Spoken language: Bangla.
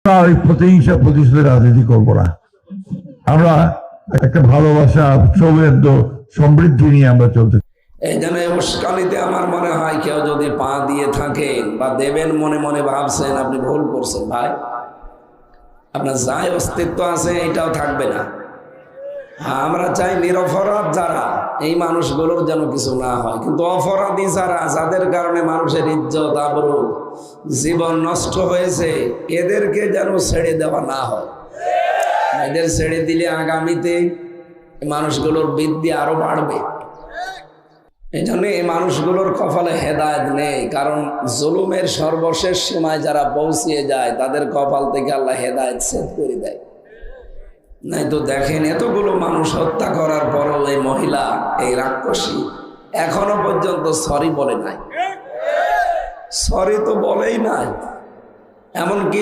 ওই প্রতিহিংসা প্রতিশোধের রাজনীতি করবো না। আমরা একটা ভালোবাসা, সৌহার্দ্য, সমৃদ্ধি নিয়ে আমরা চলতে। এই জন্য উস্কানিতে আমার মনে হয় কেউ যদি পা দিয়ে থাকেন বা দেবেন মনে মনে ভাবছেন, আপনি ভুল করছেন ভাই। আপনার যাই অস্তিত্ব আছে এটাও থাকবে না। আমরা চাই নিরপরাধ যারা, এই মানুষগুলোর যেন কিছু না হয়, কিন্তু অপরাধী যারা, যাদের কারণে মানুষের ইজ্জত আবরু জীবন নষ্ট হয়েছে, এদেরকে যেন ছেড়ে দেওয়া না হয়। এদের ছেড়ে দিলে আগামীতে মানুষগুলোর বৃদ্ধি আরো বাড়বে। এই জন্য এই মানুষগুলোর কপালে হেদায়েত নেই, কারণ জুলুমের সর্বশেষ সীমায় যারা পৌঁছিয়ে যায় তাদের কপাল থেকে আল্লাহ হেদায়েত ছেদ করে দেয়। নাই তো দেখেন, এতগুলো মানুষ হত্যা করার পরও এই মহিলা, এই রাক্ষসী এখনো পর্যন্ত সরি বলে নাই। সরি তো বলেই নাই, এমনকি